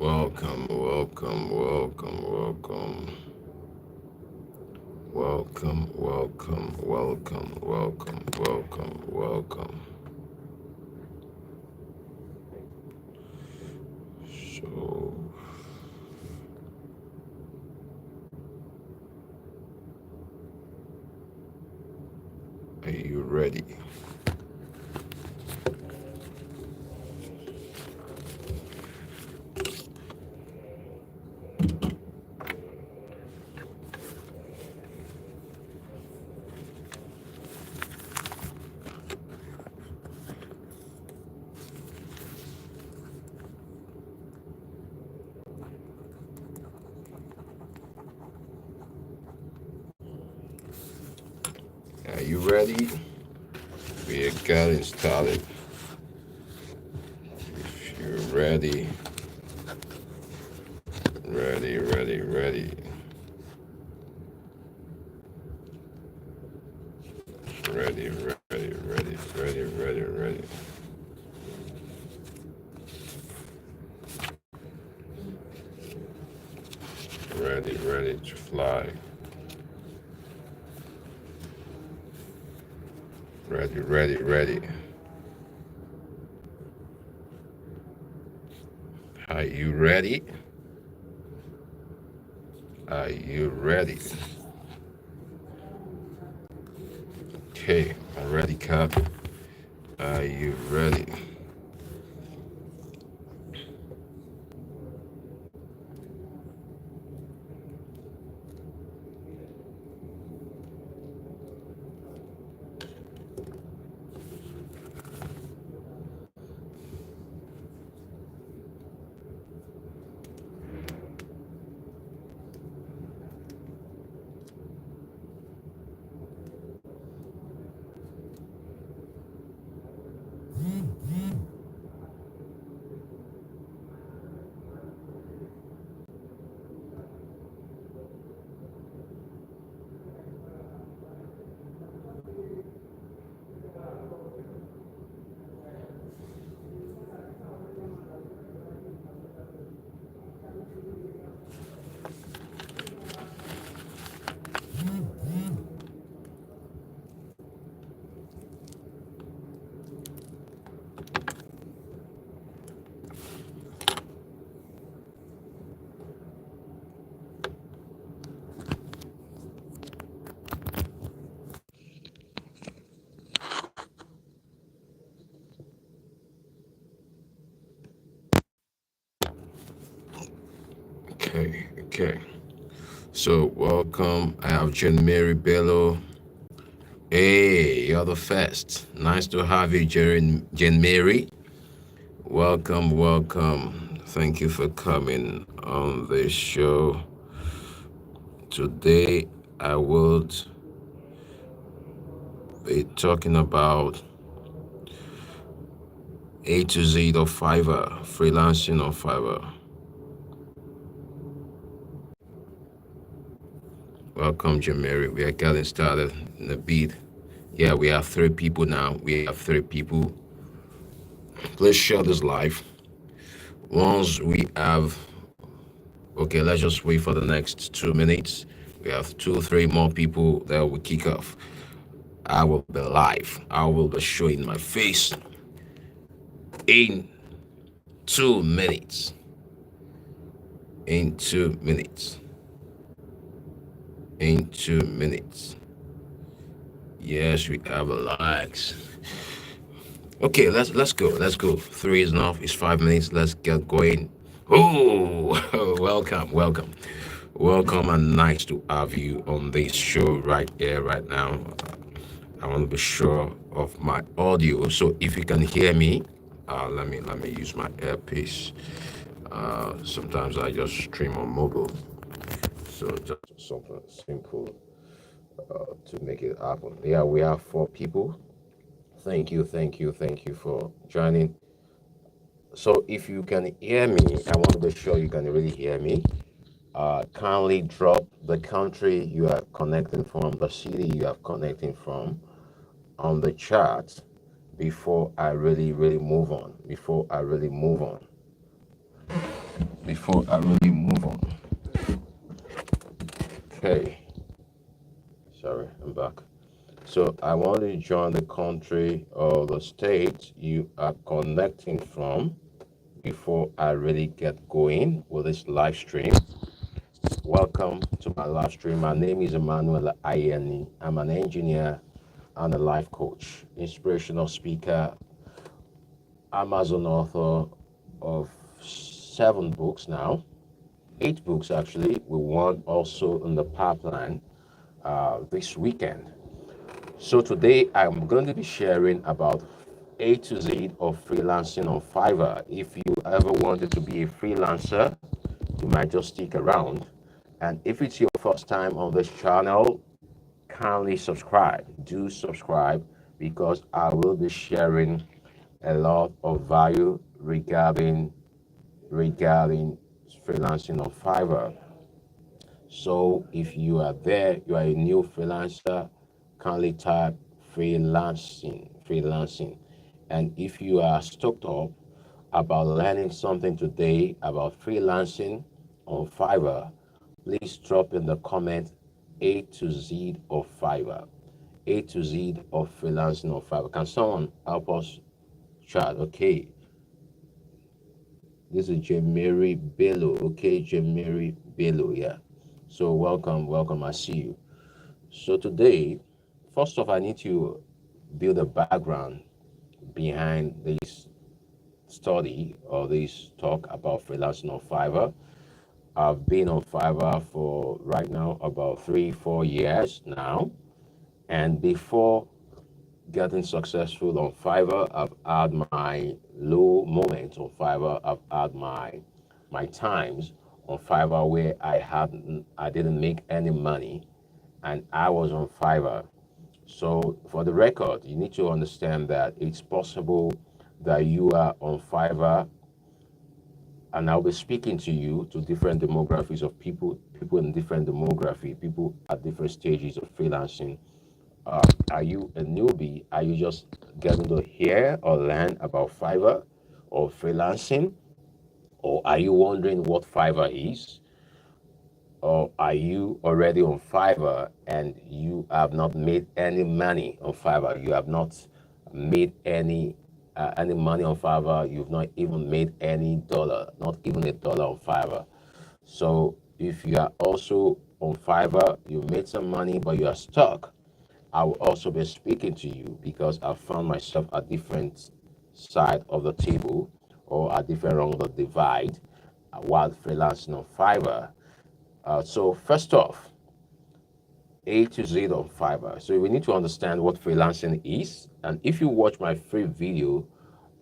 Welcome, welcome, welcome, welcome. Welcome, welcome, welcome, welcome, welcome, welcome. So, are you ready? Are you ready? We are getting started. If you're ready, ready, ready, ready, ready, ready, ready, ready, ready, ready. Ready, ready to fly. Ready, ready, ready. Are you ready? Are you ready? Okay, I'm ready, Cap. Are you ready? Okay, okay. So welcome. I have Jen Mary Bello. Hey, you're the first. Nice to have you, Jen Mary. Welcome, welcome. Thank you for coming on this show. Today I would be talking about A to Z of Fiverr, freelancing on Fiverr. Welcome, Jamari. We are getting started in a bit. Yeah, we have 3 people now. We have 3 people. Let's share this live. Once we have, okay, let's just wait for the next 2 minutes. We have 2, 3 more people that will kick off. I will be live. I will be showing my face in 2 minutes. In 2 minutes. In 2 minutes. Yes, we have a likes. Okay, let's go. Let's go. 3 is enough. It's 5 minutes. Let's get going. Oh, welcome, welcome, welcome, and nice to have you on this show right here, right now. I want to be sure of my audio. So if you can hear me, let me use my earpiece. Sometimes I just stream on mobile, so just something simple to make it happen. Yeah, we have 4 people. Thank you, thank you, thank you for joining. So if you can hear me, I want to be sure you can really hear me. Kindly drop the country you are connecting from, the city you are connecting from on the chat before I really move on. Before I really move on. before I really move on. Okay, sorry, I'm back. So I want to join the country or the state you are connecting from before I really get going with this live stream. Welcome to my live stream. My name is Emmanuel Ayeni. I'm an engineer and a life coach, inspirational speaker, Amazon author of 7 books now, 8 books actually, with one also in the pipeline this weekend. So today I'm going to be sharing about A to Z of freelancing on Fiverr. If you ever wanted to be a freelancer, you might just stick around. And if it's your first time on this channel, kindly subscribe. Do subscribe because I will be sharing a lot of value regarding freelancing on Fiverr. So if you are there, you are a new freelancer, kindly type freelancing. And if you are stoked up about learning something today about freelancing on Fiverr, please drop in the comment A to Z of Fiverr. A to Z of freelancing on Fiverr. Can someone help us chat? Okay. This is Jemary Bello. Okay, Jemary Bello, yeah. So welcome, I see you. So today, first off, I need to build a background behind this study or this talk about freelancing on Fiverr. I've been on Fiverr for right now about 3-4 years now. And before getting successful on Fiverr, I've had my low moments on Fiverr. I've had my times on Fiverr where I didn't make any money and I was on Fiverr. So for the record, you need to understand that it's possible that you are on Fiverr and I'll be speaking to you to different demographics of people in different demography, people at different stages of freelancing. Are you a newbie? Are you just getting to hear or learn about Fiverr or freelancing? Or are you wondering what Fiverr is? Or are you already on Fiverr and you have not made any money on Fiverr? You have not made any money on Fiverr. You've not even made any dollar, not even a dollar on Fiverr. So if you are also on Fiverr, you made some money, but you are stuck, I will also be speaking to you because I found myself at different side of the table or at different rung of the divide while freelancing on Fiverr. So first off, A to Z on Fiverr. So we need to understand what freelancing is. And if you watch my free video,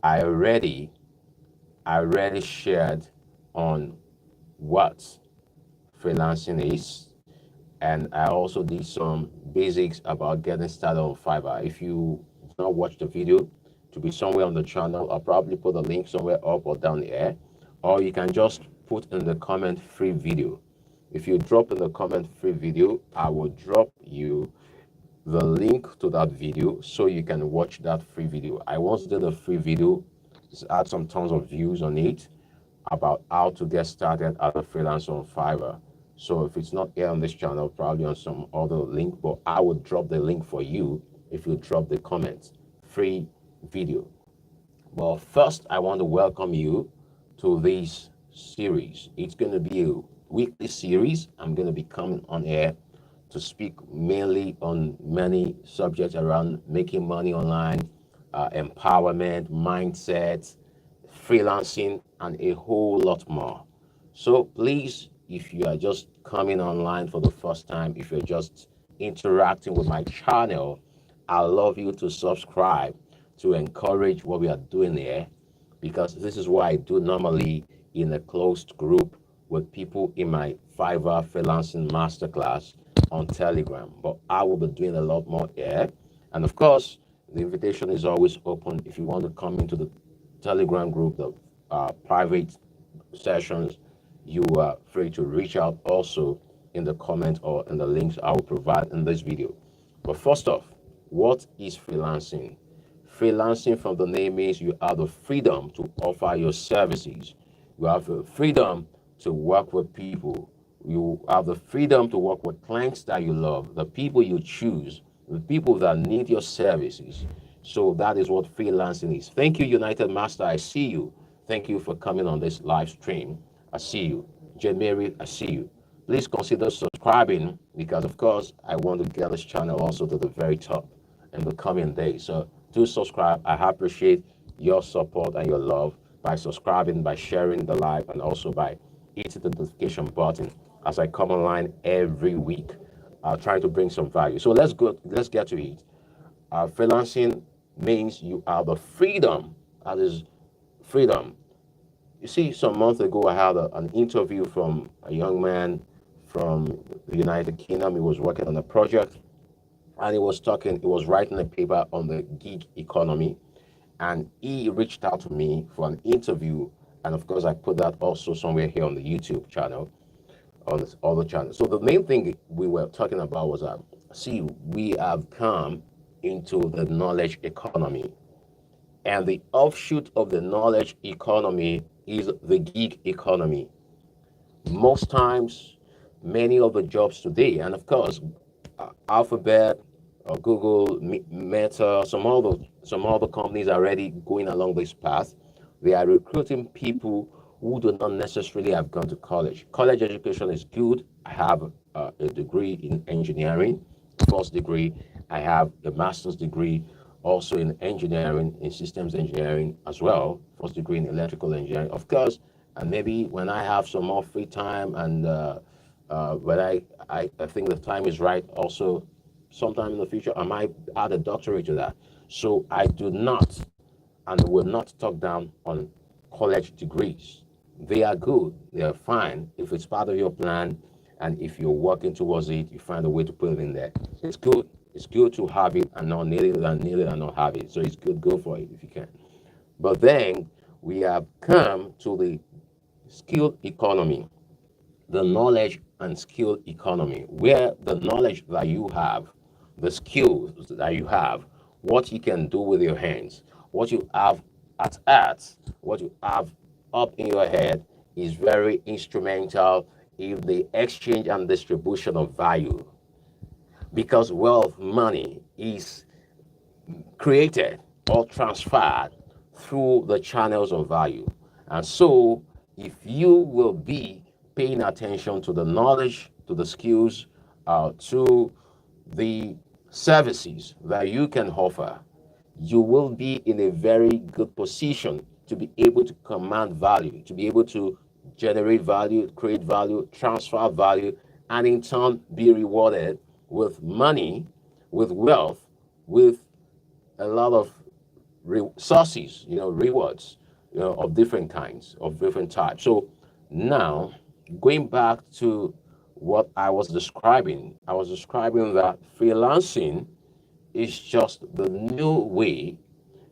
I already shared on what freelancing is. And I also did some basics about getting started on Fiverr. If you do not watch the video, to be somewhere on the channel, I'll probably put a link somewhere up or down there. Or you can just put in the comment free video. If you drop in the comment free video, I will drop you the link to that video so you can watch that free video. I once did a free video, had some tons of views on it about how to get started as a freelancer on Fiverr. So if it's not here on this channel, probably on some other link, but I will drop the link for you if you drop the comment. Free video. Well, first, I want to welcome you to this series. It's going to be a weekly series. I'm going to be coming on air to speak mainly on many subjects around making money online, empowerment, mindset, freelancing, and a whole lot more. So please, if you are just coming online for the first time, if you're just interacting with my channel, I love you to subscribe to encourage what we are doing here, because this is what I do normally in a closed group with people in my Fiverr freelancing masterclass on Telegram. But I will be doing a lot more here. And of course, the invitation is always open if you want to come into the Telegram group, the private sessions. You are free to reach out also in the comments or in the links I will provide in this video. But first off, what is freelancing? Freelancing, from the name, means you have the freedom to offer your services. You have the freedom to work with people. You have the freedom to work with clients that you love, the people you choose, the people that need your services. So that is what freelancing is. Thank you, United Master. I see you. Thank you for coming on this live stream. I see you. J. Mary, I see you. Please consider subscribing because, of course, I want to get this channel also to the very top in the coming days. So do subscribe. I appreciate your support and your love by subscribing, by sharing the live, and also by hitting the notification button as I come online every week. I'll try to bring some value. So let's get to it. Freelancing means you have the freedom. That is freedom. You see, some months ago, I had an interview from a young man from the United Kingdom. He was working on a project and he was writing a paper on the gig economy. And he reached out to me for an interview. And of course, I put that also somewhere here on the YouTube channel, on this other channel. So the main thing we were talking about was see, we have come into the knowledge economy. And the offshoot of the knowledge economy is the gig economy. Most times, many of the jobs today, and of course, Alphabet or Google, Meta, some other companies are already going along this path. They are recruiting people who do not necessarily have gone to college. College education is good. I have a degree in engineering, first degree. I have a master's degree also in engineering, in systems engineering as well, first degree in electrical engineering. Of course, and maybe when I have some more free time and when I think the time is right, also sometime in the future, I might add a doctorate to that. So I do not and will not talk down on college degrees. They are good, they are fine if it's part of your plan, and if you're working towards it, you find a way to put it in there. It's good. It's good to have it and not need it, and need it and not have it. So it's good, go for it if you can. But then we have come to the skill economy, the knowledge and skill economy, where the knowledge that you have, the skills that you have, what you can do with your hands, what you have at, what you have up in your head is very instrumental in the exchange and distribution of value. Because wealth, money, is created or transferred through the channels of value. And so, if you will be paying attention to the knowledge, to the skills, to the services that you can offer, you will be in a very good position to be able to command value, to be able to generate value, create value, transfer value, and in turn be rewarded with money, with wealth, with a lot of resources, rewards, of different kinds, of different types. So now, going back to what I was describing that freelancing is just the new way.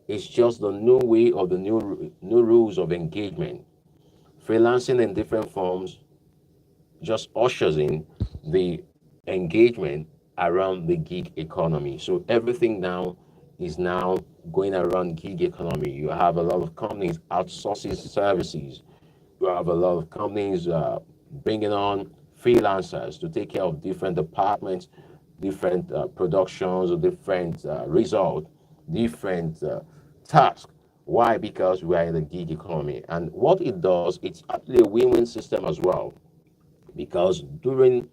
It's just the new way of the new rules of engagement. Freelancing in different forms just ushers in the engagement around the gig economy. So everything now is now going around gig economy. You have a lot of companies outsourcing services. You have a lot of companies bringing on freelancers to take care of different departments, different productions, or different results, different tasks. Why? Because we are in the gig economy. And what it does, it's actually a win-win system as well. Because during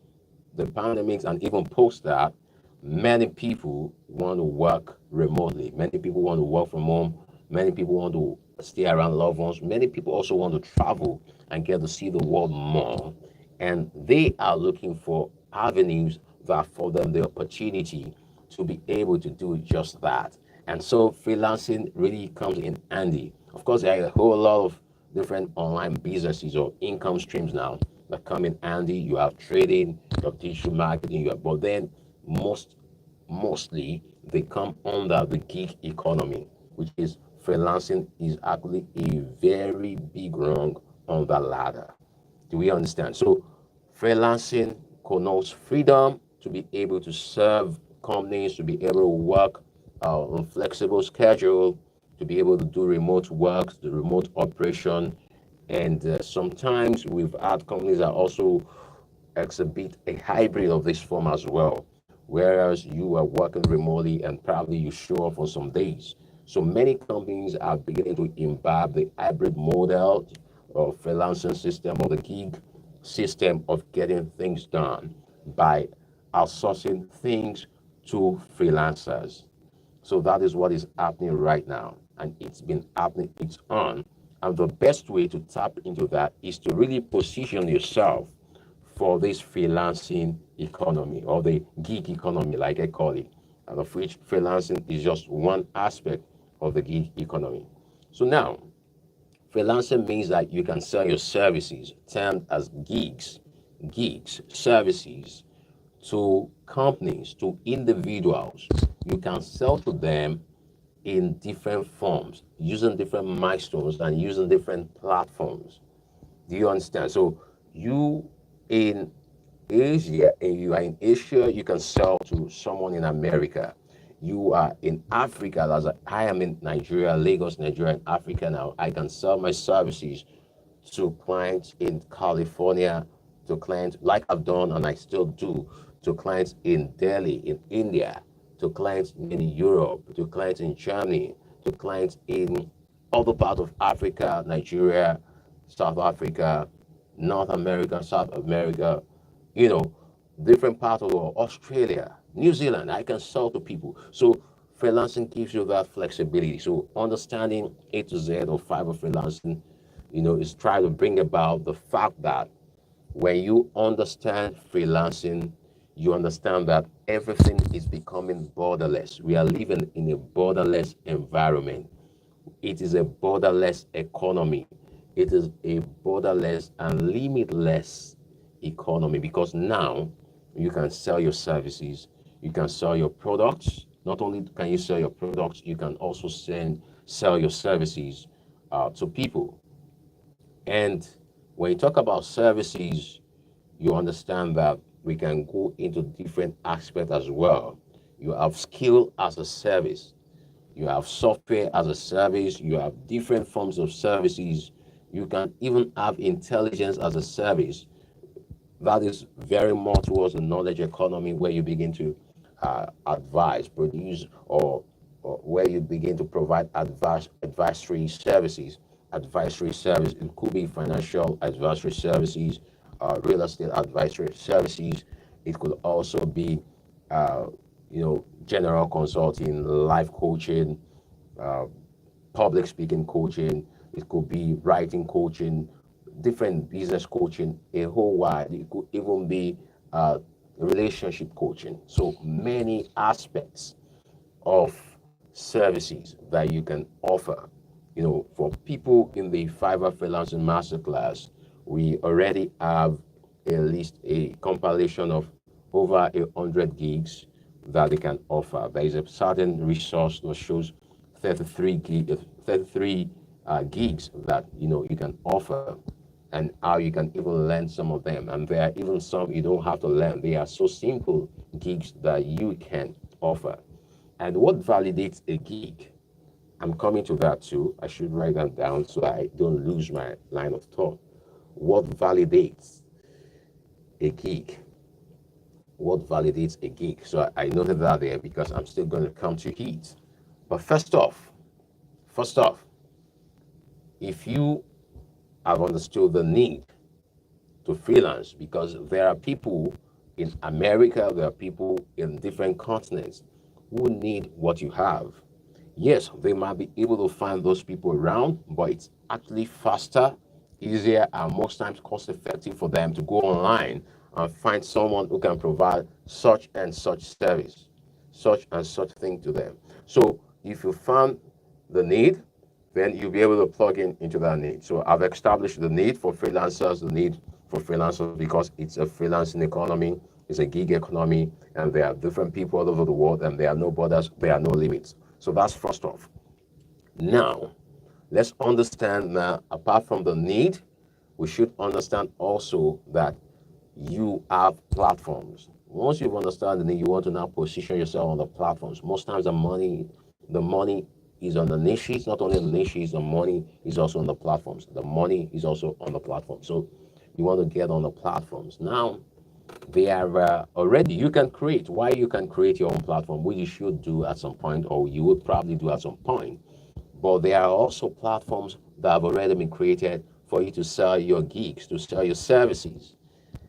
the pandemics and even post that, many people want to work remotely. Many people want to work from home. Many people want to stay around loved ones. Many people also want to travel and get to see the world more. And they are looking for avenues that afford them the opportunity to be able to do just that. And so freelancing really comes in handy. Of course, there are a whole lot of different online businesses or income streams now that come in handy. You have trading, you have digital marketing, but then mostly they come under the gig economy, which is freelancing is actually a very big rung on the ladder. Do we understand? So freelancing connotes freedom to be able to serve companies, to be able to work on flexible schedule, to be able to do remote work, the remote operation, And sometimes we've had companies that also exhibit a hybrid of this form as well, whereas you are working remotely and probably you show up for some days. So many companies are beginning to imbibe the hybrid model of freelancing system or the gig system of getting things done by outsourcing things to freelancers. So that is what is happening right now. And it's been happening, it's on. And the best way to tap into that is to really position yourself for this freelancing economy or the gig economy, like I call it, and of which freelancing is just one aspect of the gig economy. So now, freelancing means that you can sell your services, termed as gigs, services to companies, to individuals. You can sell to them in different forms, using different milestones and using different platforms. Do you understand? So you in Asia, and you are in Asia, you can sell to someone in America. You are in Africa, as I am in Nigeria, Lagos, Nigeria, in Africa now. I can sell my services to clients in California, to clients like I've done and I still do, to clients in Delhi, in India, to clients in Europe, to clients in Germany, to clients in other parts of Africa, Nigeria, South Africa, North America, South America, you know, different parts of the world, Australia, New Zealand. I can sell to people. So freelancing gives you that flexibility. So understanding A to Z of Fiverr freelancing, is trying to bring about the fact that when you understand freelancing, you understand that everything is becoming borderless. We are living in a borderless environment. It is a borderless economy. It is a borderless and limitless economy because now you can sell your services, you can sell your products. Not only can you sell your products, you can also sell your services to people. And when you talk about services, you understand that we can go into different aspects as well. You have skill as a service, you have software as a service, you have different forms of services. You can even have intelligence as a service. That is very more towards the knowledge economy where you begin to advise, produce, or where you begin to provide advisory services. Advisory service, it could be financial advisory services, real estate advisory services. It could also be, general consulting, life coaching, uh, public speaking coaching. It could be writing coaching, different business coaching, a whole wide. It could even be relationship coaching. So many aspects of services that you can offer. For people in the Fiverr Freelancing Masterclass, we already have at least a compilation of over 100 gigs that they can offer. There is a certain resource that shows 33 gigs that you can offer, and how you can even learn some of them. And there are even some you don't have to learn. They are so simple gigs that you can offer. And what validates a gig? I'm coming to that too. I should write that down so I don't lose my line of thought. What validates a gig? What validates a gig? So I noted that there because I'm still going to come to it. But first off, if you have understood the need to freelance, because there are people in America, there are people in different continents who need what you have. Yes, they might be able to find those people around, but it's actually faster, easier, and most times cost effective for them to go online and find someone who can provide such and such service, such and such thing to them. So if you found the need, then you'll be able to plug in into that need. So I've established the need for freelancers, the need for freelancers because it's a freelancing economy, it's a gig economy, and there are different people all over the world, and there are no borders, there are no limits. So that's first off. Now, let's understand that apart from the need, we should understand also that you have platforms. Once you've understood the need, you want to now position yourself on the platforms. Most times the money is on the niches. Not only on the niches, the money is also on the platforms. The money is also on the platform. So you want to get on the platforms. Now, they are already, you can create. Why you can create your own platform, which you should do at some point, or you would probably do at some point. But there are also platforms that have already been created for you to sell your gigs, to sell your services,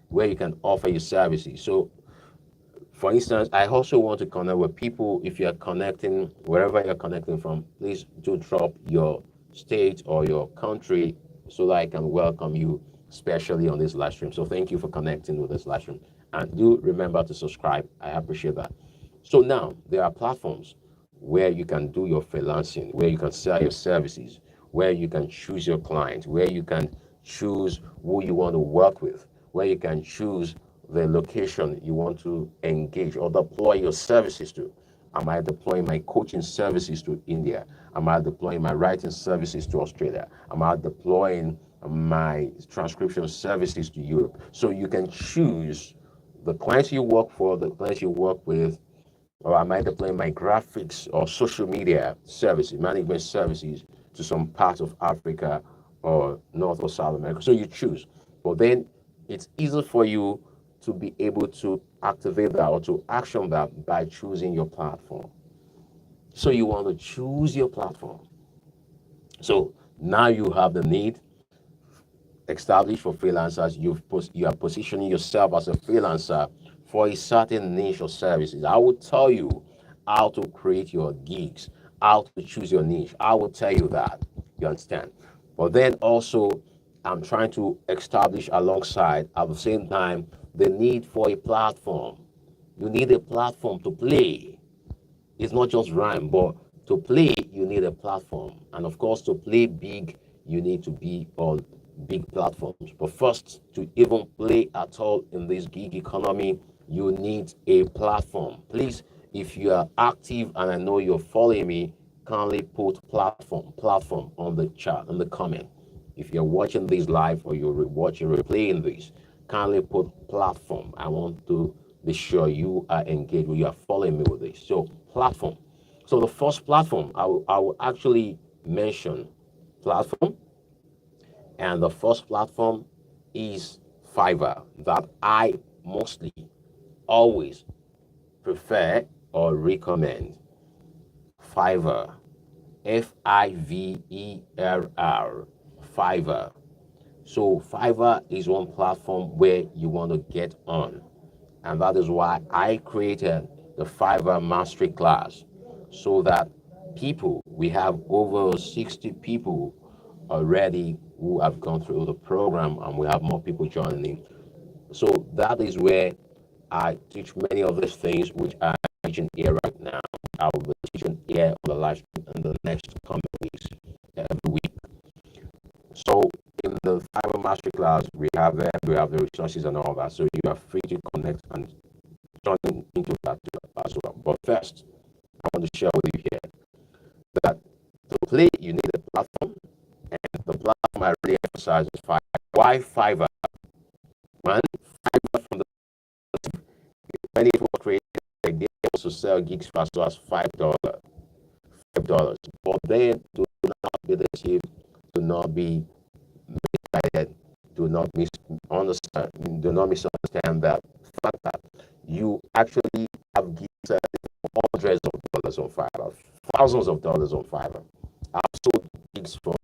where you can offer your services. So for instance, I also want to connect with people. If you're connecting, wherever you're connecting from, please do drop your state or your country so that I can welcome you, especially on this live stream. So thank you for connecting with this live stream. And do remember to subscribe. I appreciate that. So now there are platforms where you can do your freelancing, where you can sell your services, where you can choose your clients, where you can choose who you want to work with, where you can choose the location you want to engage or deploy your services to. Am I deploying my coaching services to India? Am I deploying my writing services to Australia? Am I deploying my transcription services to Europe? So you can choose the clients you work for, the clients you work with, or am I deploying my graphics or social media services, management services to some part of Africa or North or South America? So you choose. But then it's easy for you to be able to activate that or to action that by choosing your platform. So you want to choose your platform. So now you have the need established for freelancers. You are positioning yourself as a freelancer for a certain niche of services. I will tell you how to create your gigs, how to choose your niche. I will tell you that. You understand? But then also, I'm trying to establish alongside at the same time the need for a platform. You need a platform to play. It's not just rhyme, but to play, you need a platform. And of course, to play big, you need to be on big platforms. But first, to even play at all in this gig economy, you need a platform. Please, if you are active and I know you're following me, kindly put platform on the chat, in the comment. If you're watching this live or you're watching, replaying this, kindly put platform. I want to be sure you are engaged, you are following me with this. So platform. So the first platform, I will actually mention platform, and the first platform is Fiverr, that I mostly always prefer or recommend. Fiverr, Fiverr, Fiverr. So Fiverr is one platform where you want to get on. And that is why I created the Fiverr Mastery Class so that we have over 60 people already who have gone through the program, and we have more people joining. So that is where I teach many of these things which I'm teaching here right now. I will be teaching here on the live stream in the next coming weeks, every week. So in the Fiverr Masterclass, we have the resources and all that. So you are free to connect and join into that as well. But first, I want to share with you here that to play, you need a platform, and the platform I really emphasize is Fiverr. Why Fiverr? One, Fiverr from the many people create, they also sell gigs for as low as $5. $5. But then do not be deceived, do not be misguided, do not misunderstand, do not misunderstand that fact that you actually have gigs hundreds of dollars on Fiverr, thousands of dollars on Fiverr. I've sold gigs for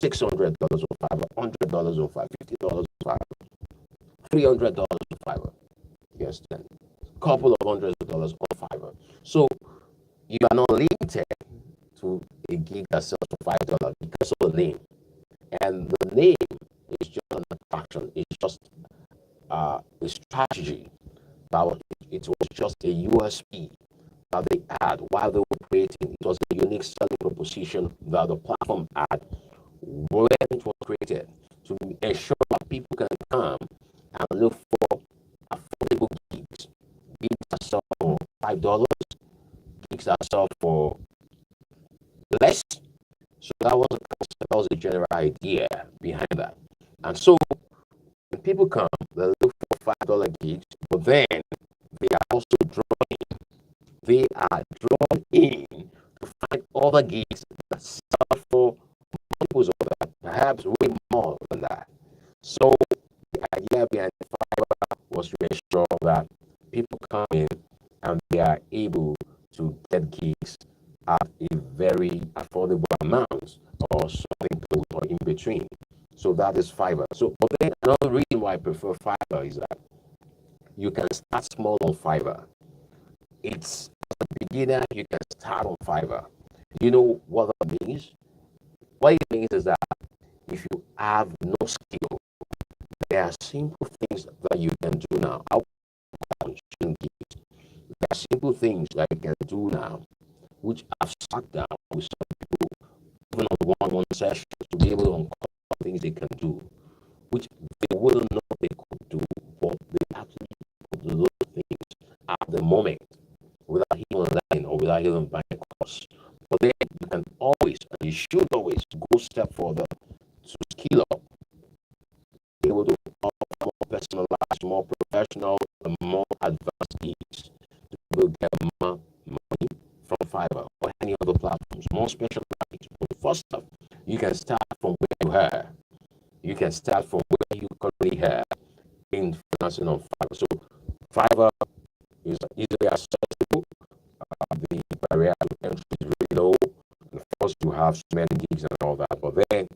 $600 on Fiverr, $100 on Fiverr, $50 on Fiverr, $300 on Fiverr. Yes, then couple of hundreds of dollars on Fiverr. So you are not limited to a gig that sells for $5 because of the name. And the name is just an attraction. It's just a strategy. It was just a USP that they had while they were creating. It was a unique selling proposition that the platform had when it was created to ensure that people can come and look for affordable gigs. Gigs that sell for $5, gigs that sell for less. So that was the concept, that was the general idea behind that. And so when people come, they look for $5 gigs, but then they are also drawn in. They are drawn in to find other gigs that sell for multiples of that, perhaps way more than that. So the idea behind Fiverr was to ensure that people come in and they are able to get gigs at a very affordable amount or something close or in between. So that is Fiverr. So, but then another reason why I prefer Fiverr is that you can start small on Fiverr. It's as a beginner, you can start on Fiverr. You know what that means? What it means is that if you have no skill, there are simple things that you can do now. There are simple things that you can do now, which I've sat down with some people, even on one-on-one sessions, to be able to uncover things they can do, which they wouldn't know they could do, but they actually could do those things at the moment without even learning or without even buying a course. But then you can always, and you should always, go a step further to skill up, be able to offer more personalized, more professional, and more advanced gigs to be able to get more money from Fiverr or any other platforms, more specialized. But first off, you can start from where you are. You can start from where you currently are in freelancing on Fiverr. So Fiverr is easily accessible. The barrier to entry is really low. And of course, you have so many gigs and all that. But then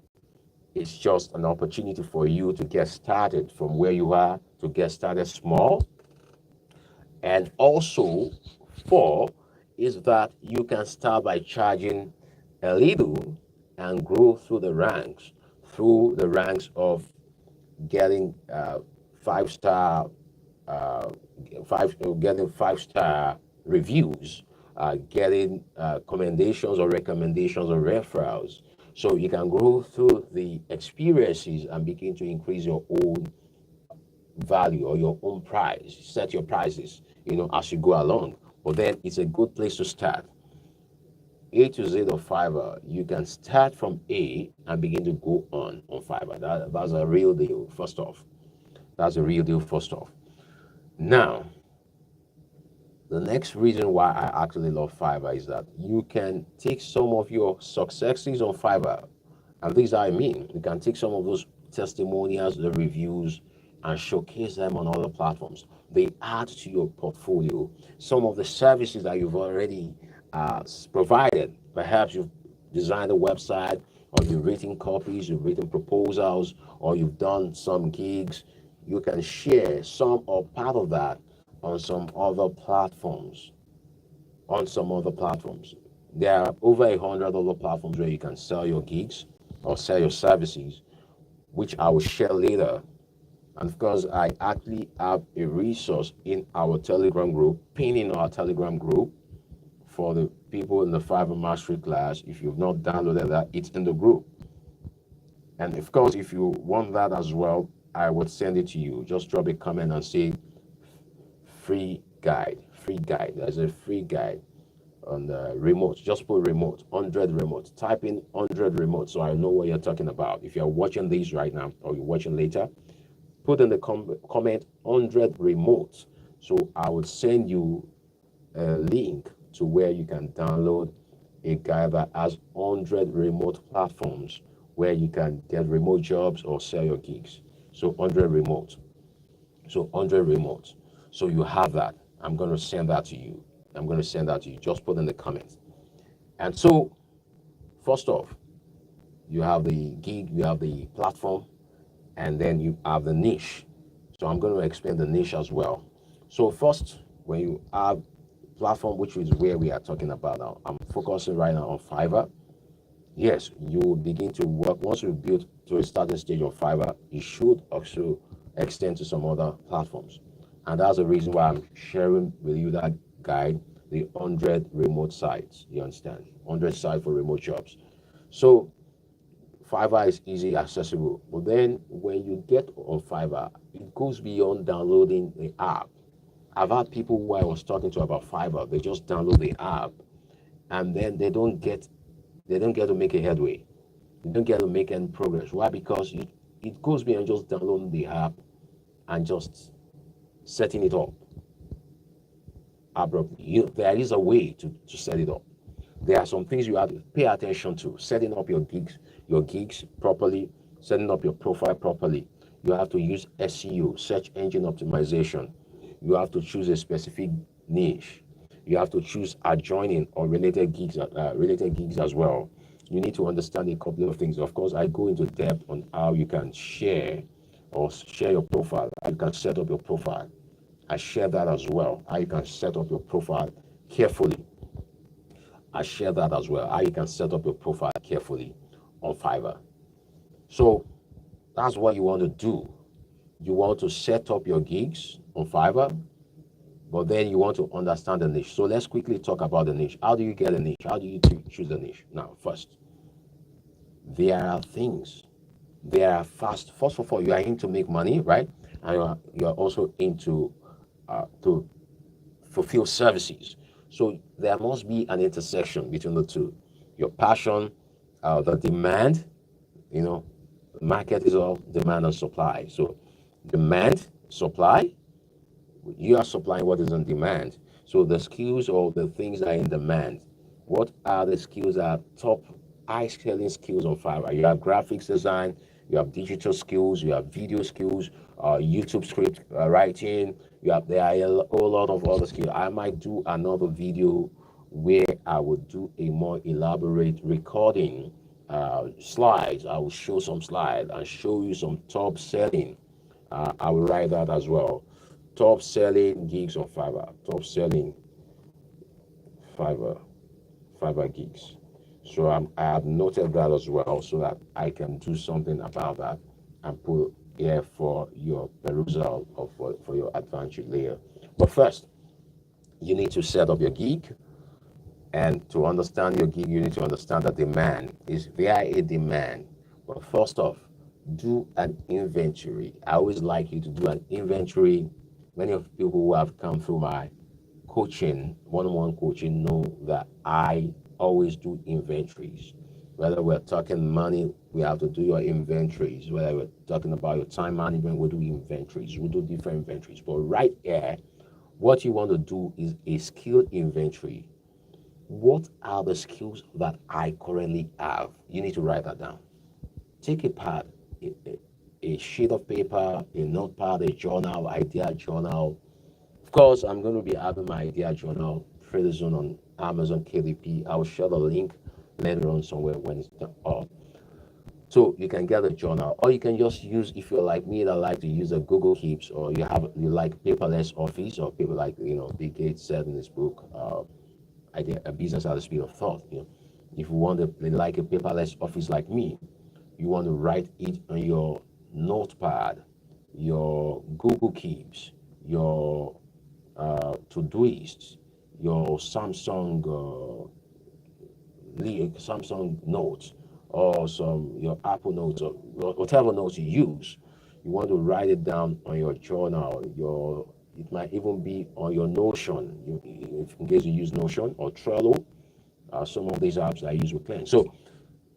it's just an opportunity for you to get started from where you are, to get started small. And also, four, is that you can start by charging a little and grow through the ranks of getting five-star getting 5-star reviews, getting commendations or recommendations or referrals. So you can go through the experiences and begin to increase your own value or your own price, set your prices, as you go along. But then it's a good place to start. A to Z of Fiverr, you can start from A and begin to go on Fiverr. That's a real deal, first off. That's a real deal, first off. Now, the next reason why I actually love Fiverr is that you can take some of your successes on Fiverr, and these I mean, you can take some of those testimonials, the reviews, and showcase them on other platforms. They add to your portfolio some of the services that you've already provided. Perhaps you've designed a website, or you've written copies, you've written proposals, or you've done some gigs. You can share some or part of that on some other platforms. There are over 100 other platforms where you can sell your gigs or sell your services, which I will share later. And of course, I actually have a resource in our Telegram group, pinned in our Telegram group for the people in the Fiverr Mastery class. If you've not downloaded that, it's in the group. And of course, if you want that as well, I would send it to you. Just drop a comment and say free guide. There's a free guide on the remote. Just put remote, 100 remote. Type in 100 remote so I know what you're talking about. If you're watching these right now or you're watching later, put in the comment 100 remote. So I would send you a link to where you can download a guide that has 100 remote platforms where you can get remote jobs or sell your gigs. So 100 remote. So you have that. I'm going to send that to you. Just put in the comments. And so, first off, you have the gig, you have the platform, and then you have the niche. So I'm going to explain the niche as well. So first, when you have platform, which is where we are talking about now, I'm focusing right now on Fiverr. Yes, you will begin to work. Once you build to a starting stage of Fiverr, you should also extend to some other platforms. And that's the reason why I'm sharing with you that guide, the 100 remote sites. You understand? 100 sites for remote jobs. So Fiverr is easy accessible. But then when you get on Fiverr, it goes beyond downloading the app. I've had people who I was talking to about Fiverr, they just download the app and then they don't get to make a headway. They don't get to make any progress. Why? Because it goes beyond just downloading the app and just setting it up abruptly. There is a way to set it up. There are some things you have to pay attention to. Setting up your gigs properly, setting up your profile properly. You have to use SEO, search engine optimization. You have to choose a specific niche. You have to choose adjoining or related gigs as well. You need to understand a couple of things. Of course, I go into depth on how you can share your profile, how you can set up your profile. I share that as well. How you can set up your profile carefully. I share that as well. How you can set up your profile carefully on Fiverr. So that's what you want to do. You want to set up your gigs on Fiverr, but then you want to understand the niche. So let's quickly talk about the niche. How do you get a niche? How do you choose a niche? Now, first, there are things. First of all, you are in to make money, right? And you are also into to fulfill services. So there must be an intersection between the two. Your passion, the demand, you know, market is all demand and supply. So demand, supply, you are supplying what is in demand. So the skills or the things that are in demand. What are the skills that are top high scaling skills on Fiverr? You have graphics design, you have digital skills, you have video skills, YouTube script writing. There are a whole lot of other skills. I might do another video where I would do a more elaborate recording slides. I will show some slides and show you some top selling. I will write that as well. Top selling gigs on Fiverr. Top selling Fiverr gigs. So I have noted that as well, so that I can do something about that and put here for your perusal or for your advantage later. But first, you need to set up your gig. And to understand your gig, you need to understand the demand. Is there a demand? But first off, do an inventory. I always like you to do an inventory. Many of the people who have come through my coaching, one-on-one coaching, know that I always do inventories. Whether we're talking money, we have to do your inventories. Whether we're talking about your time management, we do inventories. We do different inventories. But right here, what you want to do is a skill inventory. What are the skills that I currently have? You need to write that down. Take a pad, a sheet of paper, a notepad, a journal, idea journal. Of course, I'm going to be having my idea journal pretty soon on Amazon KDP. I'll share the link later on somewhere when it's up. So you can get a journal, or you can just use, if you're like me that like to use a Google Keeps, or you like paperless office, or people like Bill Gates said in his book, a business at the speed of thought. If you want to like a paperless office like me, you want to write it on your notepad, your Google Keeps, your Todoist, your Samsung Notes, or your Apple Notes, or whatever notes you use. You want to write it down on your journal. It might even be on your Notion, in case you use Notion or Trello. Some of these apps I use with clients. So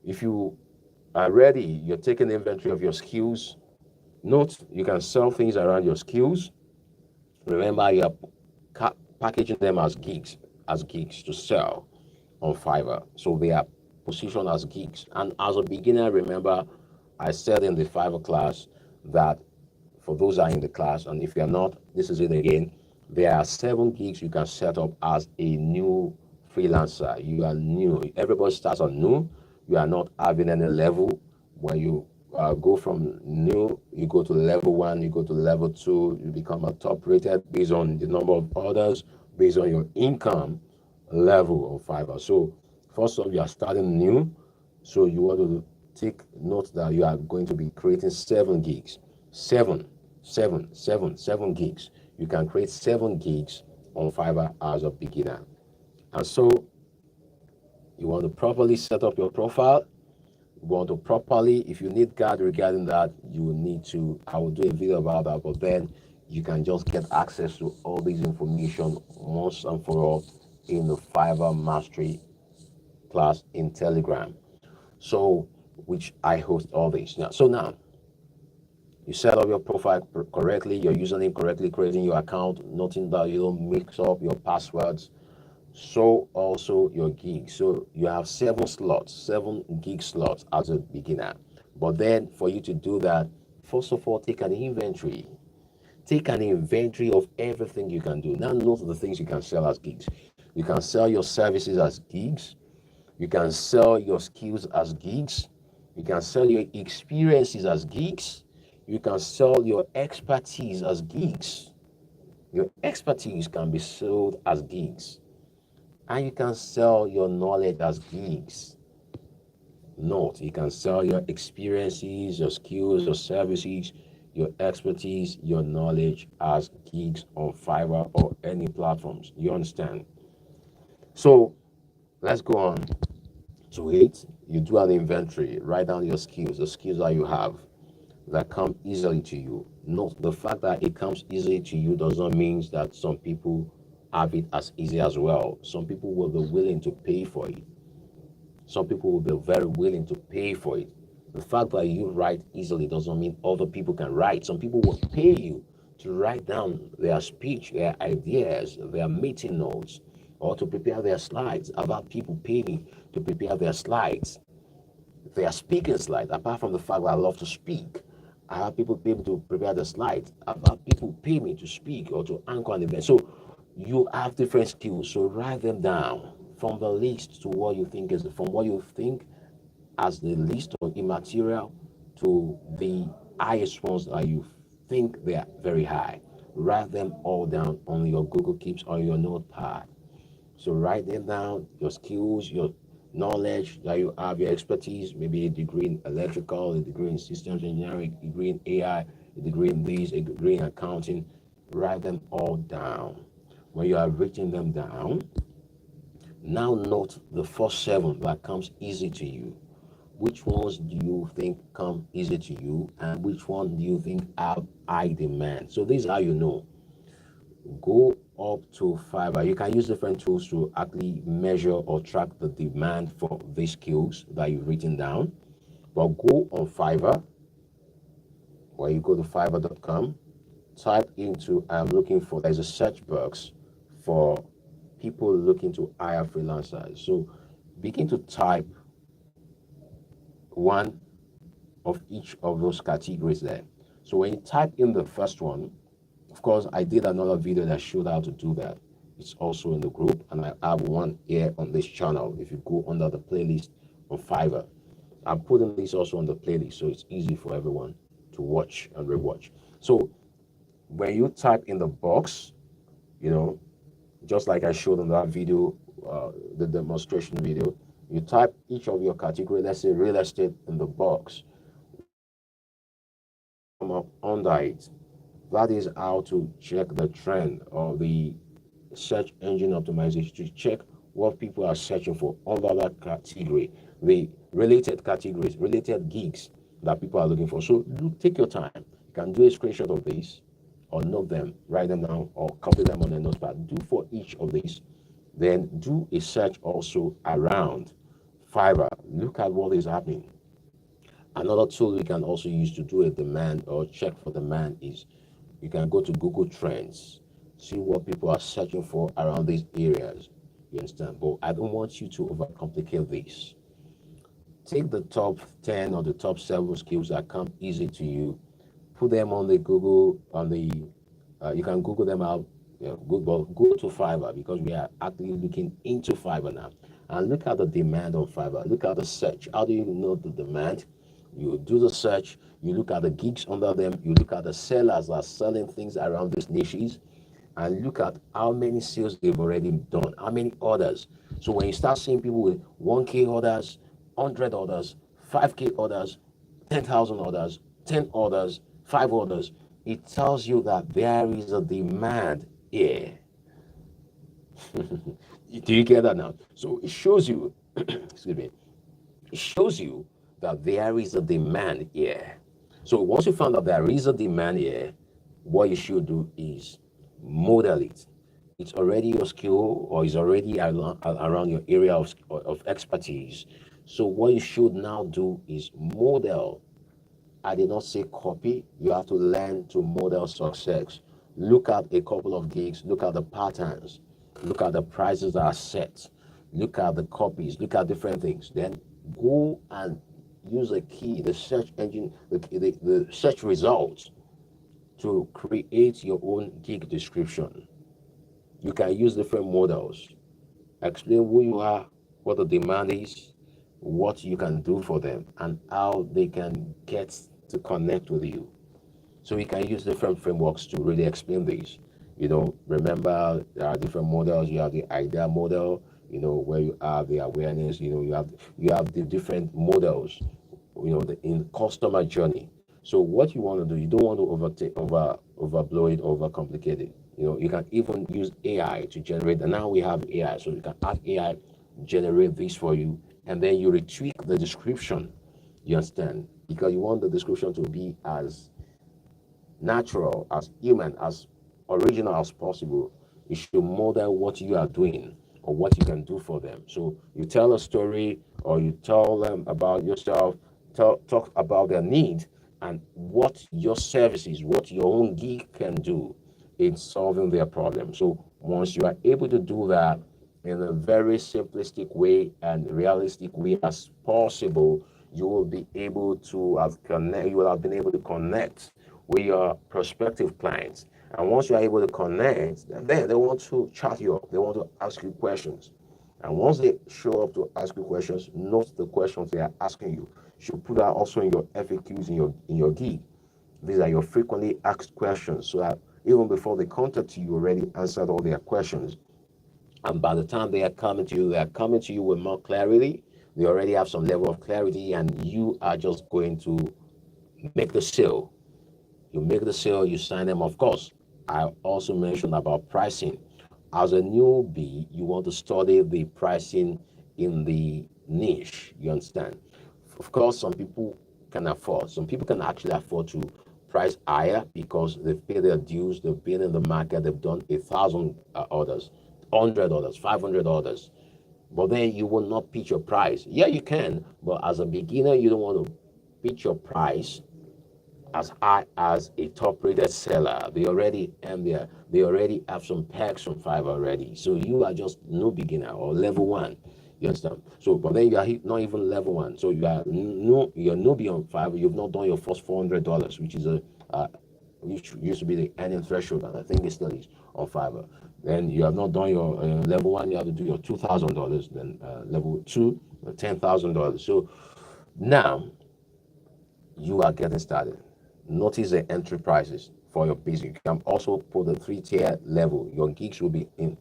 if you are ready, you're taking inventory of your skills. Note, you can sell things around your skills. Remember, you are packaging them as gigs to sell on Fiverr. So they are positioned as gigs. And as a beginner, remember, I said in the Fiverr class that for those that are in the class, and if you're not, this is it again. There are 7 gigs you can set up as a new freelancer. You are new. Everybody starts on new. You are not having any level. When you go from new, you go to level 1, you go to level 2, you become a top rated based on the number of orders, based on your income level of Fiverr. So first off, you are starting new. So you want to take note that you are going to be creating 7 gigs. 7 gigs. You can create 7 gigs on Fiverr as a beginner. And so you want to properly set up your profile. You want to properly, if you need guide regarding that, you will need to, I will do a video about that, but then you can just get access to all this information once and for all in the Fiverr Mastery class in Telegram. So, which I host all this. Now, you set up your profile correctly, your username correctly, creating your account, noting that you don't mix up your passwords. So also your gigs. So you have 7 slots, 7 gig slots as a beginner. But then for you to do that, first of all, take an inventory. Take an inventory of everything you can do. Now note the things you can sell as gigs. You can sell your services as gigs. You can sell your skills as gigs. You can sell your experiences as gigs. You can sell your expertise as gigs. Your expertise can be sold as gigs. And you can sell your knowledge as gigs. Note, you can sell your experiences, your skills, your services, your expertise, your knowledge as gigs on Fiverr or any platforms. You understand? So let's go on to it. You do an inventory, write down your skills, the skills that you have that come easily to you. Note the fact that it comes easily to you does not mean that some people have it as easy as well. Some people will be willing to pay for it. Some people will be very willing to pay for it. The fact that you write easily doesn't mean other people can write. Some people will pay you to write down their speech, their ideas, their meeting notes, or to prepare their slides. I've had people pay me to prepare their slides, their speaking slides, apart from the fact that I love to speak. I have people pay me to prepare the slides. I've had people pay me to speak or to anchor an event. So you have different skills. So write them down from the least to what you think is from what you think as the least or immaterial to the highest ones that you think they are very high. Write them all down on your Google Keeps on your notepad. So write them down, your skills, your knowledge that you have, your expertise, maybe a degree in electrical, a degree in systems engineering, a degree in AI, a degree in this, a degree in accounting. Write them all down. When you are writing them down, now note the first 7 that comes easy to you. Which ones do you think come easy to you, and which one do you think have high demand? So this is how you know. Go up to Fiverr. You can use different tools to actually measure or track the demand for these skills that you've written down. But go on Fiverr, where you go to fiverr.com, type into I'm looking for, there's a search box for people looking to hire freelancers. So begin to type one of each of those categories there. So when you type in the first one, of course, I did another video that showed how to do that. It's also in the group, and I have one here on this channel. If you go under the playlist on Fiverr, I'm putting this also on the playlist, so it's easy for everyone to watch and rewatch. So when you type in the box, you know, just like I showed in that video, the demonstration video, you type each of your category, let's say real estate in the box, come up under it. That is how to check the trend or the search engine optimization to check what people are searching for under that category, the related categories, related gigs that people are looking for. So take your time. You can do a screenshot of this or note them, write them down, or copy them on a notepad. Do for each of these. Then do a search also around Fiverr. Look at what is happening. Another tool you can also use to do a demand or check for demand is you can go to Google Trends, see what people are searching for around these areas. You understand? But I don't want you to overcomplicate this. Take the top 10 or the top 7 skills that come easy to you, put them on the Google, you can Google them out. Google, go to Fiverr because we are actually looking into Fiverr now. And look at the demand on Fiverr. Look at the search. How do you know the demand? You do the search, you look at the gigs under them, you look at the sellers that are selling things around these niches, and look at how many sales they've already done, how many orders. So when you start seeing people with 1K orders, 100 orders, 5K orders, 10,000 orders, 10 orders, 5 orders, it tells you that there is a demand here. Do you get that now? So it shows you, excuse me, it shows you that there is a demand here. So once you found out there is a demand here, what you should do is model it. It's already your skill or is already around your area of expertise. So what you should now do is model. I did not say copy. You have to learn to model success. Look at a couple of gigs, look at the patterns, look at the prices that are set, look at the copies, look at different things. Then go and use a key, the search engine, the search results to create your own gig description. You can use different models, explain who you are, what the demand is, what you can do for them, and how they can get to connect with you. So we can use different frameworks to really explain this. Remember there are different models. You have the idea model, where you have the awareness, you have the different models, the in customer journey. So what you want to do, you don't want to overblow it, overcomplicate it. You can even use AI to generate, and now we have AI, so you can ask AI generate this for you, and then you retweak the description. You understand? Because you want the description to be as natural, as human, as original as possible. You should model what you are doing or what you can do for them. So you tell a story or you tell them about yourself, talk about their need and what your services, what your own gig can do in solving their problem. So once you are able to do that in a very simplistic way and realistic way as possible, you will be able to you will have been able to connect with your prospective clients. And once you are able to connect, then they want to chat you up. They want to ask you questions. And once they show up to ask you questions, note the questions they are asking you. You should put that also in your FAQs in your gig. These are your frequently asked questions, so that even before they contact you, you already answered all their questions. And by the time they are coming to you with more clarity. They already have some level of clarity, and you are just going to make the sale. You make the sale, you sign them. Of course, I also mentioned about pricing. As a newbie, you want to study the pricing in the niche. You understand? Of course, some people can actually afford to price higher because they've paid their dues, they've been in the market, they've done 1,000 orders, $100, $500. But then you will not pitch your price. Yeah, you can, but as a beginner, you don't want to pitch your price as high as a top rated seller. They already have some packs from Fiverr already. So you are just no beginner or level one. You understand? So but then you are not even level one. So you're newbie on Fiverr. You've not done your first $400, which is which used to be the earning threshold, and I think it still is on Fiverr. Then you have not done your level one. You have to do your $2,000. Then level two, $10,000. So now you are getting started. Notice the entry prices for your basic. You can also put the 3-tier level. Your gigs will be in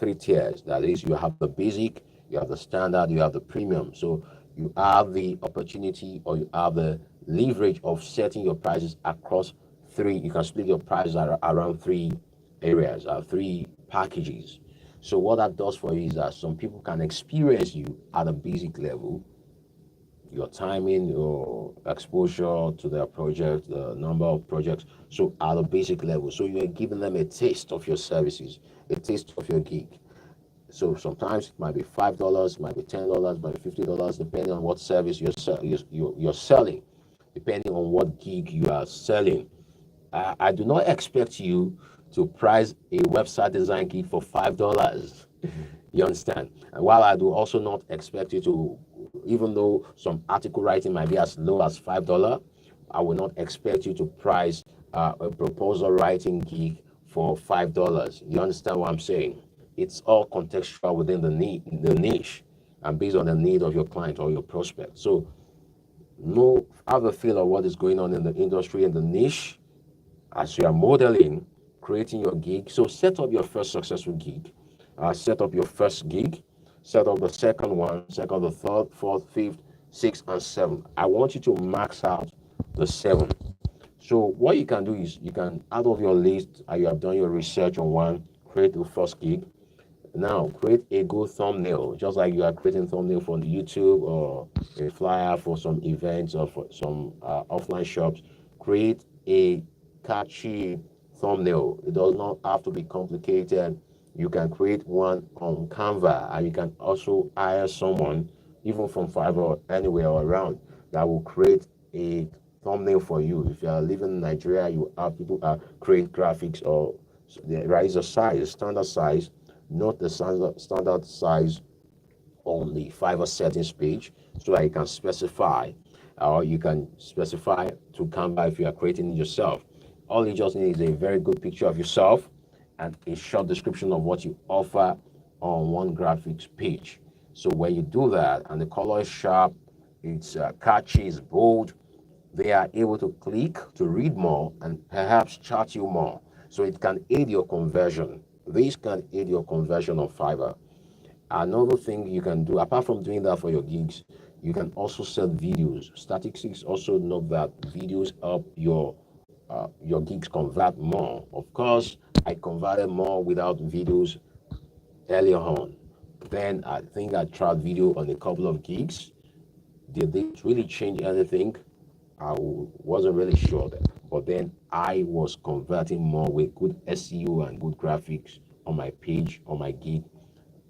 3 tiers. That is, you have the basic, you have the standard, you have the premium. So you have the opportunity or you have the leverage of setting your prices across three. You can split your prices around 3 areas, 3 packages. So what that does for you is that some people can experience you at a basic level, your timing, your exposure to their project, the number of projects. So at a basic level, so you're giving them a taste of your services, a taste of your gig. So sometimes it might be $5, might be $10, might be $50, depending on what service you're selling, depending on what gig you are selling. I do not expect you to price a website design gig for $5. You understand? And while I do also not expect you to, even though some article writing might be as low as $5, I will not expect you to price a proposal writing gig for $5. You understand what I'm saying? It's all contextual within the niche, and based on the need of your client or your prospect. So, have a feel of what is going on in the industry and the niche as you are modeling, creating your gig. So set up your first successful gig, set up your first gig, set up the second one, second, the third, fourth, fifth, sixth, and seventh. I want you to max out the seventh. So what you can do is you can, out of your list, you have done your research on one, create the first gig. Now create a good thumbnail, just like you are creating thumbnail for YouTube or a flyer for some events or for some offline shops. Create a catchy thumbnail. It does not have to be complicated. You can create one on Canva, and you can also hire someone, even from Fiverr or anywhere around, that will create a thumbnail for you. If you are living in Nigeria, you have people create graphics, or there is a size, a standard size Note the standard size on the Fiverr settings page so that you can specify, or you can specify to Canva if you are creating it yourself. All you just need is a very good picture of yourself and a short description of what you offer on one graphics page. So when you do that and the color is sharp, it's catchy, it's bold, they are able to click to read more and perhaps chat you more. So it can aid your conversion. This can aid your conversion on Fiverr. Another thing you can do, apart from doing that for your gigs, you can also set videos. Statistics also note that videos help your gigs convert more. Of course, I converted more without videos earlier on. Then I think I tried video on a couple of gigs. Did they really change anything? Wasn't really sure then. But then I was converting more with good SEO and good graphics on my page, on my gig,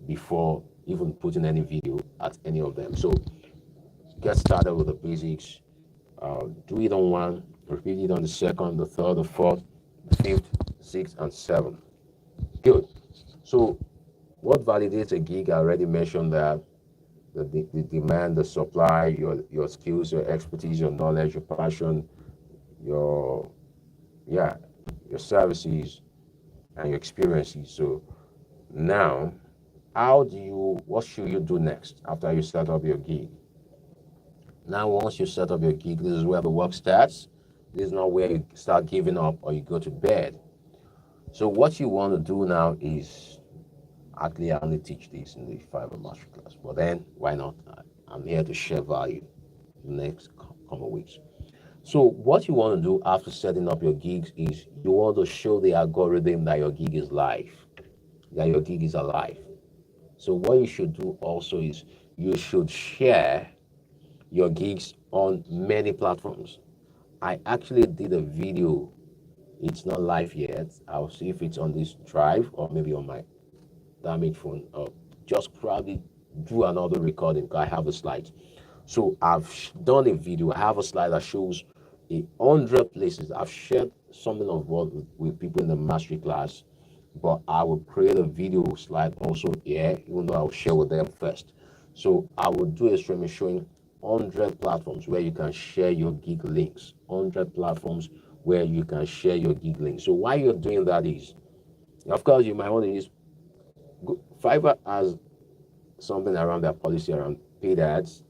before even putting any video at any of them. So get started with the basics. Do it on one, repeat it on the second, the third, the fourth, the fifth, sixth, and seventh. Good. So what validates a gig? I already mentioned that the demand, the supply, your skills, your expertise, your knowledge, your passion, your yeah, your services and your experiences. So now, what should you do next after you set up your gig? Now, once you set up your gig, this is where the work starts. This is not where you start giving up or you go to bed. So what you want to do now is, actually, I only teach this in the Fiverr Masterclass, but then why not? I'm here to share value in the next couple of weeks. So what you want to do after setting up your gigs is you want to show the algorithm that your gig is live, that your gig is alive. So what you should do also is you should share your gigs on many platforms. I actually did a video. It's not live yet. I'll see if it's on this drive or maybe on my damaged phone. Just probably do another recording. I have a slide. So I've done a video. I have a slide that shows 100 places. I've shared something of what with people in the mastery class, but I will create a video slide also here, even though I'll share with them first. So I will do a streaming showing 100 platforms where you can share your gig links. 100 platforms where you can share your gig links. So why you're doing that is, of course, you might want to use Fiverr has something around their policy around paid ads.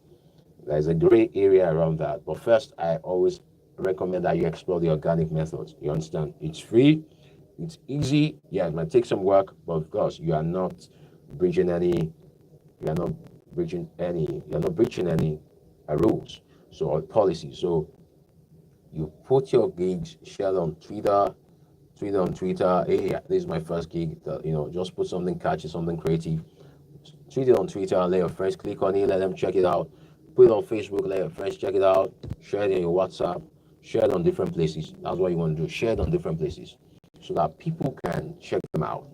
There's a gray area around that. But first, I always recommend that you explore the organic methods. You understand? It's free, it's easy. Yeah, it might take some work, but of course, you are not breaching any, you are not breaching any rules or policies. So you put your gigs, share on Twitter, Hey, this is my first gig. Just put something catchy, something creative. Tweet it on Twitter, let your friends click on it, let them check it out. Put it on Facebook, let your friends check it out. Share it in your WhatsApp. Share it on different places. That's what you want to do. Share it on different places so that people can check them out.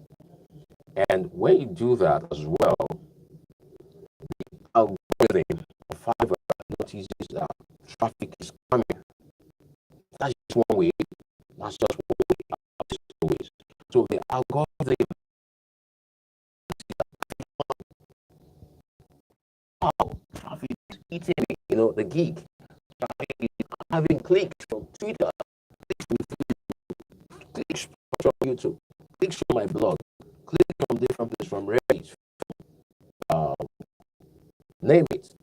And when you do that as well, algorithm of Fiverr notices that traffic is coming. That's just one way. That's just one way. So the algorithm, wow, traffic is eating me. The gig. Traffic is having clicks from Twitter, clicks from YouTube, clicks from my blog, clicks from different places, from Reddit, uh, name it.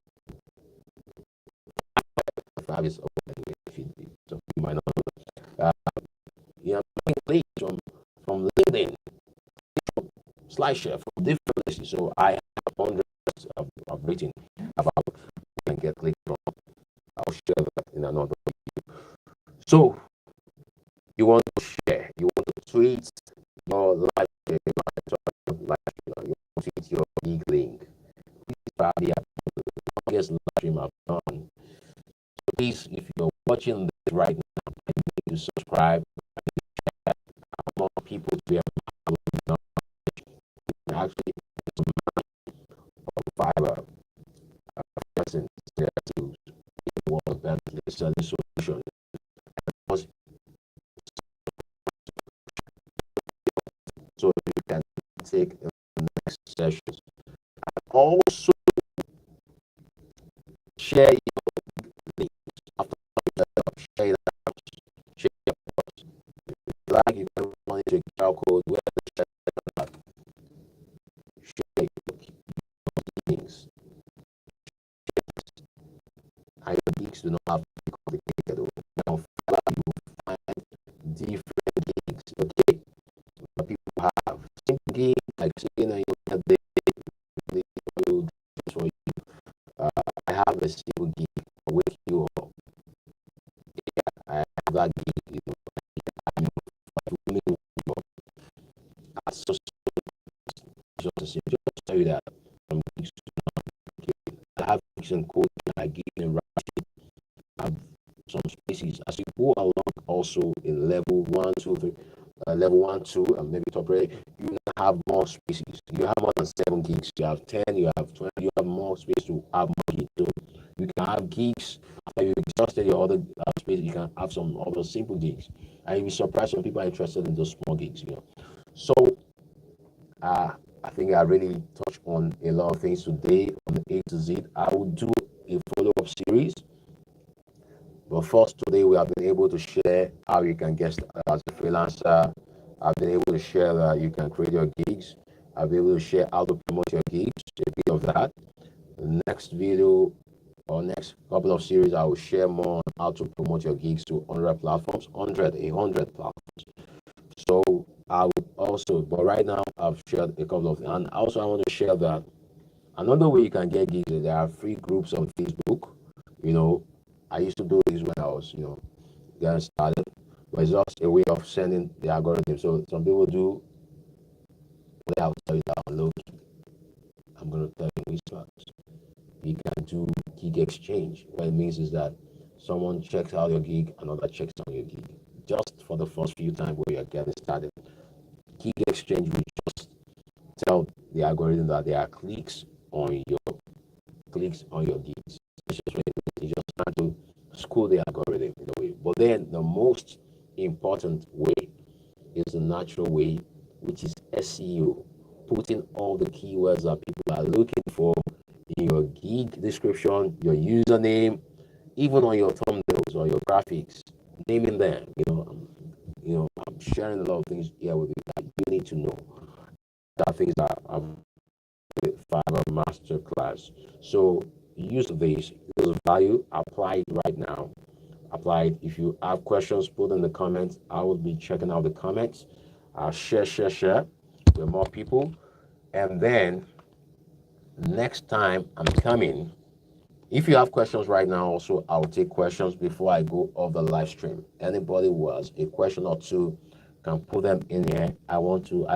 Five is open if you might not know. Clicks from LinkedIn, SlideShare, from different places. So I have hundreds of written about you can get clicked from. I'll share that in another video. So you want to share, you want to tweet your live, you want to tweet your gig link. This is probably the longest live stream I've done. So please, if you're watching this right now, I need you to subscribe. I want people to be able to actually Fiverr person to the world that they're selling solutions. So you can take sessions. Also, share your links after share that share your post. Like you can monitor your QR code where the share your links. And your gigs do not have to be complicated. Now, you find different gigs, okay? But people have simple gigs like saying that you for you. I have a simple gig for wake you up. Yeah, I have that gig, you know. I'm just tell you that I'm I have some code I give in writing. I have some spaces as you go along also in level 1, 2, 3, level 1, 2, and maybe top rate, you have more spaces. You have more than 7 gigs. You have 10, you have 20, you have more space to have more gigs. So you can have gigs after you exhausted your other space. You can have some other simple gigs, and you'll be surprised when people are interested in those small gigs. You know, so I think I really touched on a lot of things today on the A to Z. I will do a follow-up series. But first, today we have been able to share how you can get started as a freelancer. I've been able to share that you can create your gigs. I've been able to share how to promote your gigs, a bit of that. The next video or next couple of series, I will share more on how to promote your gigs to 100 platforms, 100 platforms. So I would also, but right now I've shared a couple of, and also I want to share that another way you can get gigs is there are free groups on Facebook. You know, I used to do this when I was, getting started, but it's just a way of sending the algorithm. So some people do what I'll tell you that low key. I'm gonna tell you which ones. You can do gig exchange. What it means is that someone checks out your gig, another checks out your gig. Just for the first few times where you're getting started. Gig exchange will just tell the algorithm that there are clicks on your gigs. It's just trying to school the algorithm in a way. But then the most important way is the natural way, which is SEO. Putting all the keywords that people are looking for in your gig description, your username, even on your thumbnails or your graphics, naming them. I'm sharing a lot of things here with you that you need to know. There are things that I've Fiverr masterclass. So use this value, apply it right now. Apply it. If you have questions, put in the comments. I will be checking out the comments. Share with more people. And then next time I'm coming, if you have questions right now, also I'll take questions before I go off the live stream. Anybody who has a question or two can put them in here. I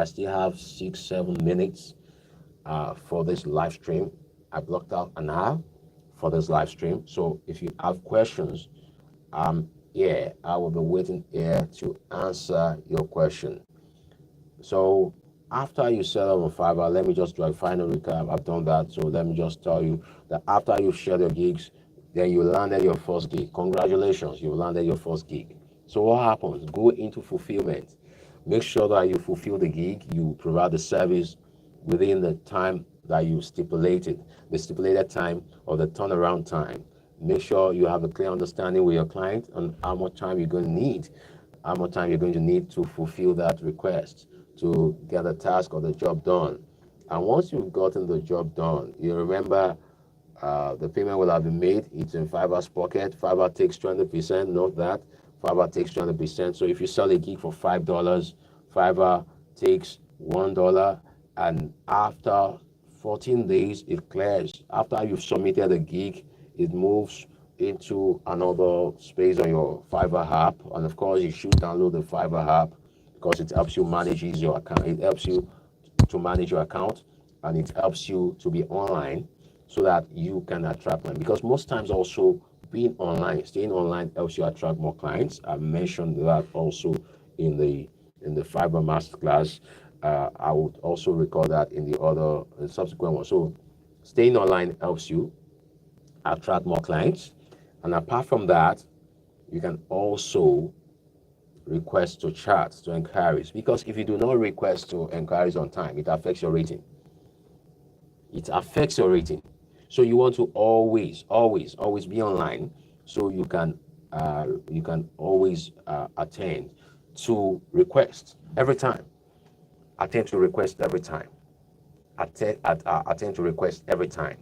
still have 6-7 minutes for this live stream. I blocked out an hour for this live stream. So if you have questions, I will be waiting here to answer your question. So after you sell on Fiverr, let me just do a final recap. I've done that. So let me just tell you that after you share your gigs, then you landed your first gig. Congratulations, you landed your first gig. So what happens? Go into fulfillment. Make sure that you fulfill the gig, you provide the service within the time that you stipulated, the stipulated time or the turnaround time. Make sure you have a clear understanding with your client on how much time you're going to need, to fulfill that request, to get the task or the job done. And once you've gotten the job done, you remember the payment will have been made. It's in Fiverr's pocket. Fiverr takes 20%. Note that Fiverr takes 20%. So if you sell a gig for $5, Fiverr takes $1, and after 14 days it clears. After you've submitted the gig, it moves into another space on your Fiverr app. And of course, you should download the Fiverr app because it helps you manage your account. It helps you to manage your account, and it helps you to be online so that you can attract clients. Because most times also staying online helps you attract more clients. I mentioned that also in the Fiverr masterclass. I would also record that in the subsequent one. So staying online helps you attract more clients. And apart from that, you can also request to chats, to inquiries. Because if you do not request to inquiries on time, it affects your rating. it affects your rating. So you want to always, always, always be online, so you can always attend to requests every time. Attend to requests every time. Attend to requests every time.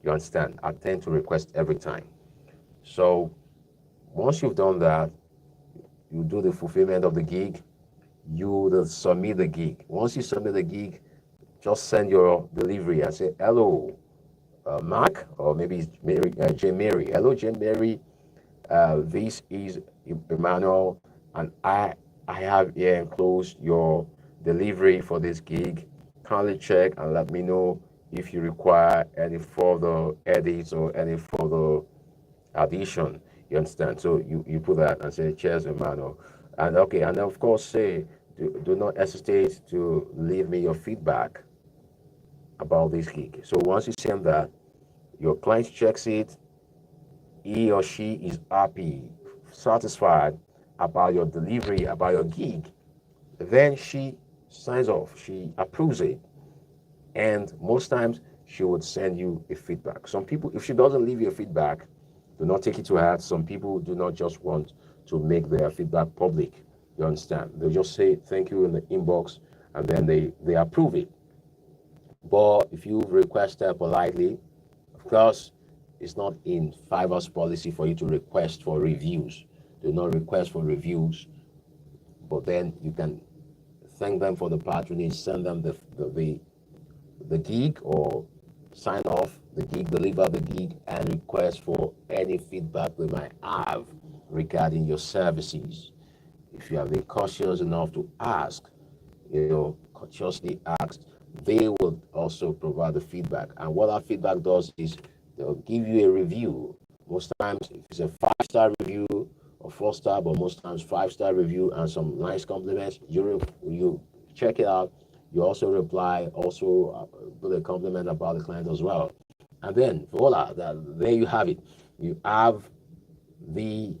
You understand? Attend to requests every time. So once you've done that, you do the fulfillment of the gig. You will submit the gig. Once you submit the gig, just send your delivery and say, hello, Mark, or maybe it's Mary, Jane Mary. Hello, Jane Mary. This is Emmanuel, and I have here enclosed your delivery for this gig. Kindly check and let me know if you require any further edits or any further addition. You understand? So you put that and say, cheers, Emmanuel. And okay, and of course say, do not hesitate to leave me your feedback about this gig. So once you send that, your client checks it, he or she is happy, satisfied about your delivery, about your gig, then she signs off, she approves it. And most times she would send you a feedback. Some people, if she doesn't leave you a feedback, do not take it to heart. Some people do not just want to make their feedback public. You understand? They just say thank you in the inbox and then they approve it. But if you request her politely, of course, it's not in Fiverr's policy for you to request for reviews. Do not request for reviews, but then you can thank them for the patronage, send them the gig, or sign off the gig, deliver the gig, and request for any feedback they might have regarding your services. If you have been cautious enough to ask, cautiously ask, they will also provide the feedback. And what that feedback does is they'll give you a review. Most times, if it's a 5-star review or 4-star, but most times 5-star review and some nice compliments, you check it out. You also reply, also put a compliment about the client as well. And then voila, there you have it. You have the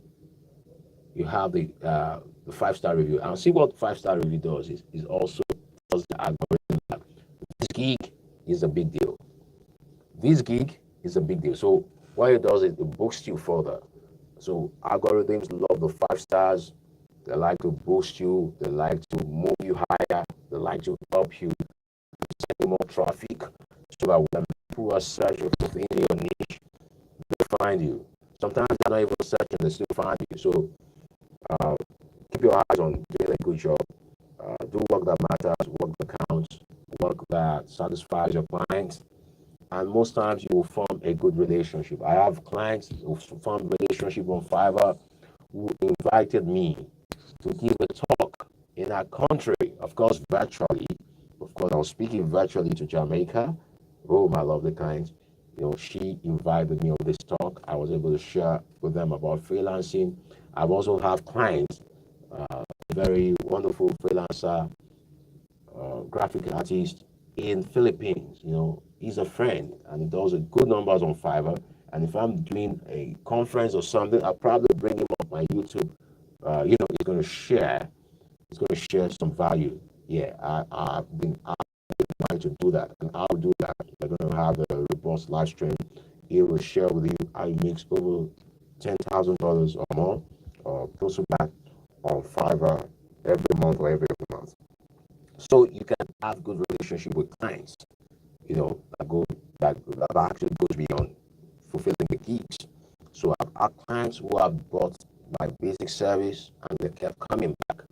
5-star review. And see what 5-star review does is also does the algorithm that this gig is a big deal. This gig is a big deal. So what it does is it boosts you further. So algorithms love the 5 stars. They like to boost you. They like to move you higher. They like to help you send you more traffic, so that when people are searching for things in your niche, they find you. Sometimes they're not even searching, they still find you. So keep your eyes on doing a good job. Do work that matters, work that counts, work that satisfies your clients. And most times you will form a good relationship. I have clients who form relationship on Fiverr who invited me to give a talk in our country, of course, virtually. Of course, I was speaking virtually to Jamaica. Oh, my lovely client. She invited me on this talk. I was able to share with them about freelancing. I've also have clients, very wonderful freelancer, graphic artist in Philippines. He's a friend and he does a good numbers on Fiverr. And if I'm doing a conference or something, I'll probably bring him on my YouTube. He's going to share. He's going to share some value. Yeah, I've been trying to do that, and I'll do that. We're going to have a robust live stream. He will share with you how he makes over $10,000 or more, or close to that, on Fiverr every month or every month. So you can have good relationship with clients, that actually goes beyond fulfilling the gigs. So I've had clients who have bought my basic service and they kept coming back.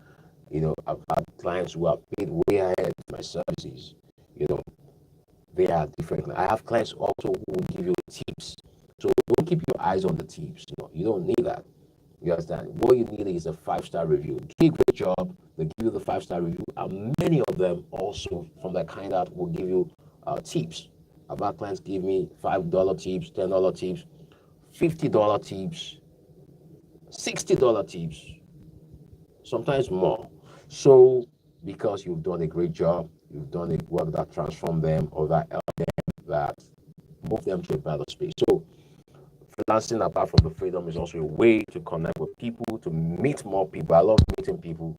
I've had clients who have paid way ahead my services. They are different. I have clients also who will give you tips. So don't keep your eyes on the tips. You don't need that. You understand? What you need is a 5-star review. Do a great job. They give you the 5-star review, and many of them also from that kind that will give you tips. I've had clients give me $5 tips, $10 tips, $50 tips, $60 tips, sometimes more. So because you've done a great job, you've done a work that transformed them or that helped them, that moved them to a better space. So freelancing, apart from the freedom, is also a way to connect with people, to meet more people. I love meeting people.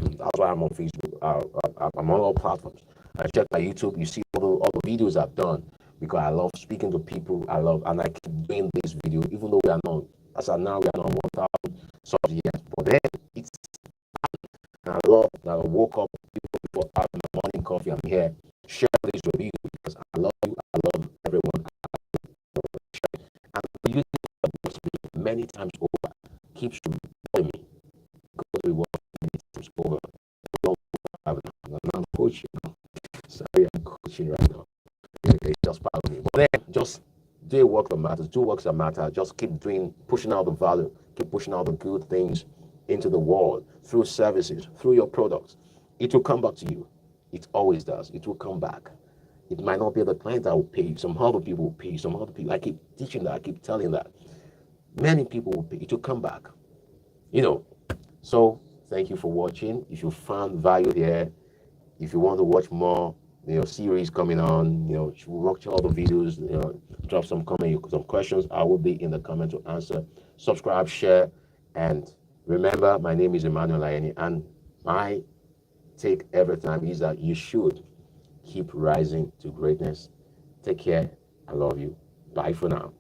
That's why I'm on Facebook. I'm on all platforms. I check my YouTube. You see all the videos I've done because I love speaking to people. And I keep doing this video, even though we are not, as of now, we are not 1,000 subs yet. But then it's, I love that I woke up before having my morning coffee. I'm here, share this with you because I love you. I love everyone. And the YouTube works me many times over, keeps rewarding me. God reward many times over. I'm coaching now. Sorry, I'm coaching right now. It's just part of me. But then just do work that matters, do works that matter. Just keep doing, pushing out the value, keep pushing out the good things into the world through services, through your products. It will come back to you. It always does. It will come back. It might not be the client that will pay you. Some other people will pay you. Some other people. I keep teaching that. I keep telling that. Many people will pay. It will come back. You know. So thank you for watching. If you found value here, if you want to watch more, series coming on, watch all the videos, drop some comment, some questions. I will be in the comment to answer. Subscribe, share, and remember, my name is Emmanuel Ayeni, and my take every time is that you should keep rising to greatness. Take care. I love you. Bye for now.